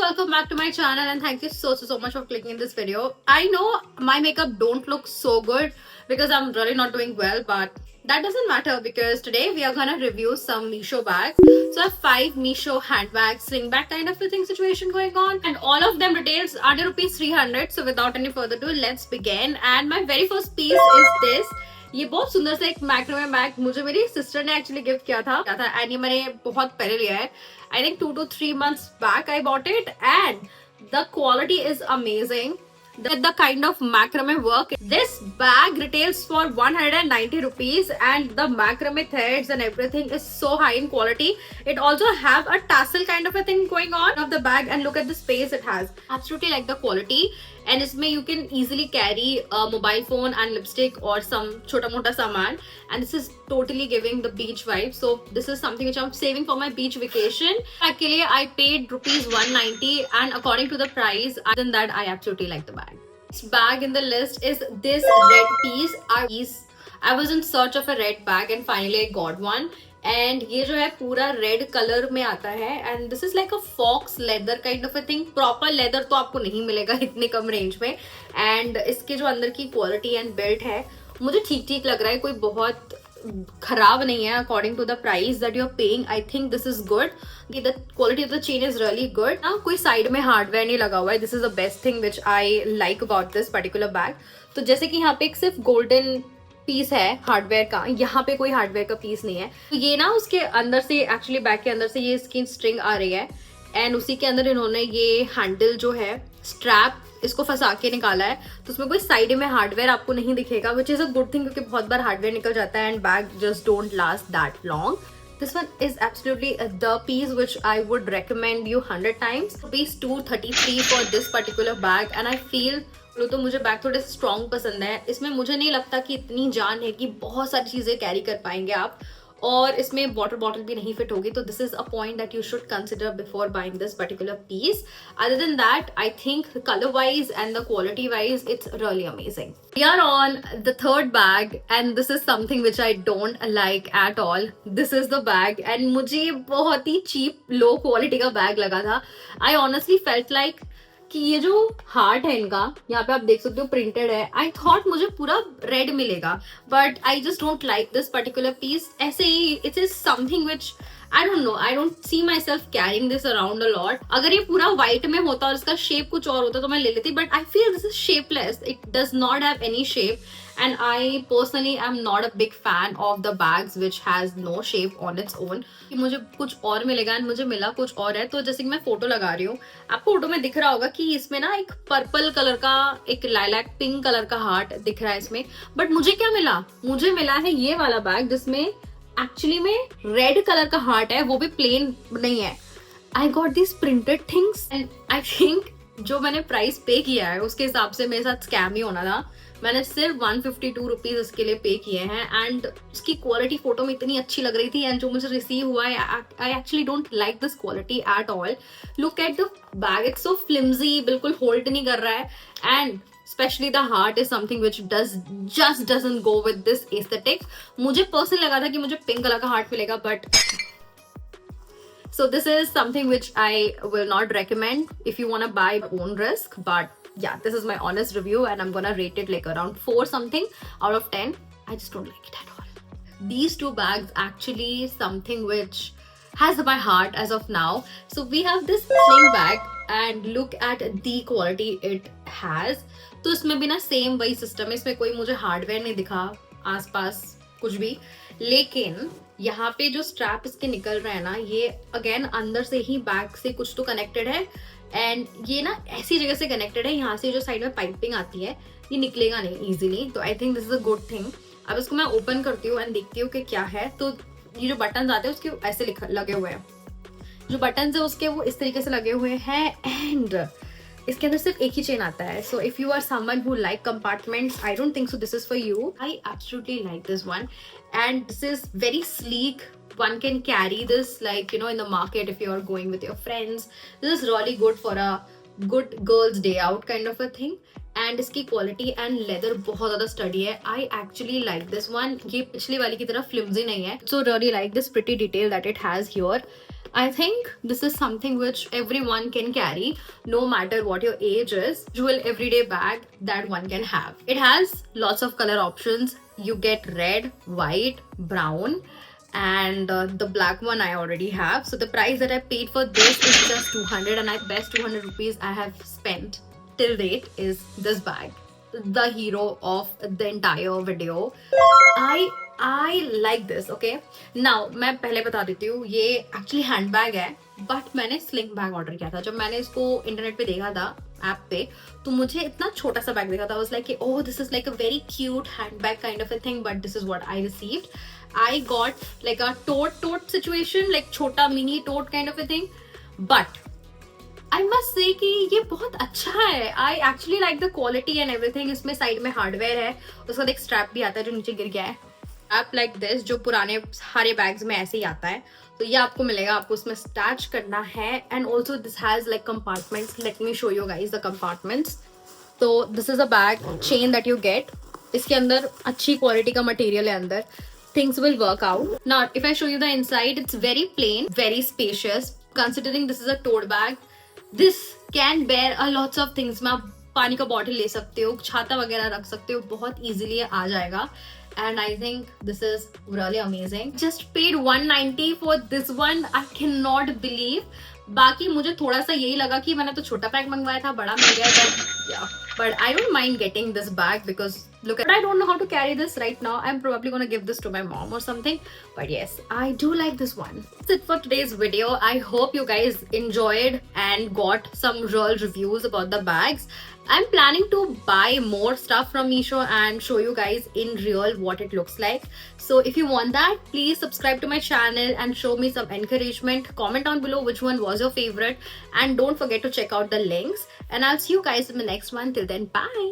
welcome back to my channel and thank you so much for clicking in this video. I know my makeup don't look so good because I'm really not doing well, but that doesn't matter because today we are gonna review some Misho bags. So I have 5 Misho handbags, sling bag kind of a thing situation going on, and all of them retails under rupees 300. So without any further ado, let's begin. And my very first piece is this. ये बहुत सुंदर सा एक मैक्रोमे bag मुझे मेरी sister ने actually gift किया था एंड ये मैंने बहुत पहले लिया है. I think 2 to 3 months back I bought it and the quality is amazing. The kind of macrame work. This bag retails for 190 rupees and the macrame threads and everything is so high in quality. It also have a tassel kind of a thing going on of the bag and look at the space it has. Absolutely like the quality. And इसमें you can easily carry a mobile phone and lipstick or some छोटा मोटा सामान. And this is totally giving the beach vibe. So this is something which I'm saving for my beach vacation. Actually, I paid rupees 190 and according to the price, other than that, I absolutely like the bag. This bag in the list is this red piece. I was in search of a red bag and finally I got one. And ये जो है पूरा red colour में आता है and this is like a fox leather kind of a thing. Proper leather तो आपको नहीं मिलेगा इतने कम रेंज में. एंड इसके जो अंदर की क्वालिटी एंड बेल्ट है मुझे ठीक ठीक लग रहा है, कोई बहुत खराब नहीं है according to the price that you are paying. I think this is good. The quality of the chain is really good. ना कोई साइड में हार्डवेयर नहीं लगा हुआ है. This is the best thing which I like about this particular bag. तो जैसे कि यहाँ पे एक सिर्फ गोल्डन पीस है हार्डवेयर का, यहाँ पे कोई हार्डवेयर का पीस नहीं है. तो ये ना उसके अंदर से एक्चुअली बैग के अंदर से ये स्किन स्ट्रिंग आ रही है एंड उसी के अंदर इन्होंने ये हैंडल जो है स्ट्रैप इसको फंसा के निकाला है. तो उसमें कोई साइड में हार्डवेयर आपको नहीं दिखेगा which is a good thing क्योंकि बहुत बार हार्डवेयर निकल जाता है and bag just don't last that long. This one is absolutely the piece which I would recommend you 100 times. Rupees 233 for this particular bag and I feel तो मुझे bag थोड़े से strong पसंद है. इसमें मुझे नहीं लगता कि इतनी जान है कि बहुत सारी चीजें कैरी कर पाएंगे आप और इसमें वाटर बॉटल भी नहीं फिट होगी. तो this is a point that you should consider before buying this particular piece. Other than that I think colour wise and the quality wise it's really amazing. We are on the third bag and this is something which I don't like at all. This is the bag and मुझे बहुत ही cheap low quality का bag लगा था. I honestly felt like कि ये जो heart है इनका यहाँ पे आप देख सकते हो प्रिंटेड है. आई थॉट मुझे पूरा रेड मिलेगा but I just don't like this particular piece. ऐसे ही it is something which I don't know. I don't see myself carrying this around a lot. अगर ये पूरा white में होता और इसका shape कुछ और होता तो मैं ले लेती. But I feel this is shapeless. It does not have any shape. And I personally am not a big fan of the bags which has no shape on its own. कि मुझे कुछ और मिलेगा and मुझे मिला कुछ और है. तो जैसे कि मैं फोटो लगा रही हूँ, आपको फोटो में दिख रहा होगा कि इसमें ना एक पर्पल कलर का एक लाइलैक पिंक कलर का हार्ट दिख रहा है इसमें. बट मुझे क्या मिला? मुझे मिला है ये वाला बैग जिसमें एक्चुअली में रेड कलर का हार्ट है, वो भी प्लेन नहीं है. I got this printed things and I think जो मैंने प्राइस पे किया है उसके हिसाब से मेरे साथ स्कैम ही होना था. मैंने सिर्फ 152 रुपीज इसके लिए पे किए हैं एंड उसकी क्वालिटी फोटो में इतनी अच्छी लग रही थी एंड जो मुझे रिसीव हुआ है I actually don't like this quality at all. Look at the bag, it's so flimsy, बिल्कुल होल्ड नहीं कर रहा है and especially the heart is something which just doesn't go with this aesthetic. मुझे personally लगा था कि मुझे पिंक कलर का heart मिलेगा but so this is something which I will not recommend if you want to buy your own risk. But yeah, this is my honest review and I'm gonna rate it like around 4 something out of 10. I just don't like it at all. These two bags actually something which has my heart as of now. So we have this sling bag and look at the quality it has. तो इसमें भी ना same वही system है. इसमें कोई मुझे hardware नहीं दिखा आसपास कुछ भी. लेकिन यहाँ पे जो स्ट्रैप इसके निकल रहा है ना, ये अगेन अंदर से ही बैग से कुछ तो कनेक्टेड है एंड ये ना ऐसी जगह से कनेक्टेड है. यहाँ से जो साइड में पाइपिंग आती है ये निकलेगा नहीं इजीली. तो आई think this is a good thing. अब इसको मैं ओपन करती हूँ एंड देखती हूँ कि क्या है. तो ये जो बटन आते हैं उसके ऐसे लगे हुए हैं. जो बटन है उसके वो इस तरीके से लगे हुए हैं एंड इसके अंदर सिर्फ एक ही चेन आता है. So if you are someone who like compartments, I don't think so this is for you. I absolutely like this one and this is very sleek. One can carry this like you know in the market if you are going with your friends. This is really good for a good girls day out kind of a thing. And इसकी quality and leather बहुत ज्यादा study है. I actually like this one. ये पिछली वाली की तरह flimsy नहीं है. So really like this pretty detail that it has here. I think this is something which everyone can carry, no matter what your age is. Usual everyday bag that one can have. It has lots of color options. You get red, white, brown, and the black one I already have. So the price that I paid for this is just 200, and I best 200 rupees I have spent till date is this bag, the hero of the entire video. I like this. Okay, now मैं पहले बता देती हूँ, ये actually hand bag है, but मैंने sling bag order किया था. जब मैंने इसको इंटरनेट पे देखा था ऐप पे, तो मुझे इतना छोटा सा बैग देखा था. Was like oh this is like a very cute hand bag kind of a thing, but this is what I received. I got like a tote situation, like छोटा mini tote kind of a thing, but I must say कि ये बहुत अच्छा है. I actually like the quality and everything. इसमें side में hardware है, उसके बाद एक स्ट्रैप भी आता है जो नीचे गिर गया है. स्ट्रैप लाइक दिस, जो पुराने सारे बैग्स में ऐसे ही आता है, तो ये आपको मिलेगा. आपको उसमें अटैच करना है. And also this has like compartments. Let me show you guys the compartments. तो this is a bag chain that you get. इसके अंदर अच्छी क्वालिटी का मटेरियल है अंदर. Things will work out. Now, if I show you the inside, it's very plain, very spacious. Considering this is a tote bag, this can bear a lots of things. में आप पानी का bottle ले सकते हो, छाता वगैरह रख सकते हो, बहुत इजीली आ जाएगा. And I think this is really amazing. Just paid 190 for this one. I cannot believe. बाकी मुझे थोड़ा सा यही लगा कि मैंने तो छोटा पैक मंगवाया था, बड़ा मिल गया. But I don't mind getting this bag because look, I don't know how to carry this right now. I'm probably gonna give this to my mom or something. But yes, I do like this one. That's it for today's video. I hope you guys enjoyed and got some real reviews about the bags. I'm planning to buy more stuff from Meesho and show you guys in real what it looks like. So if you want that, please subscribe to my channel and show me some encouragement. Comment down below which one was your favorite, and don't forget to check out the links. And I'll see you guys in the next one. Till then, bye.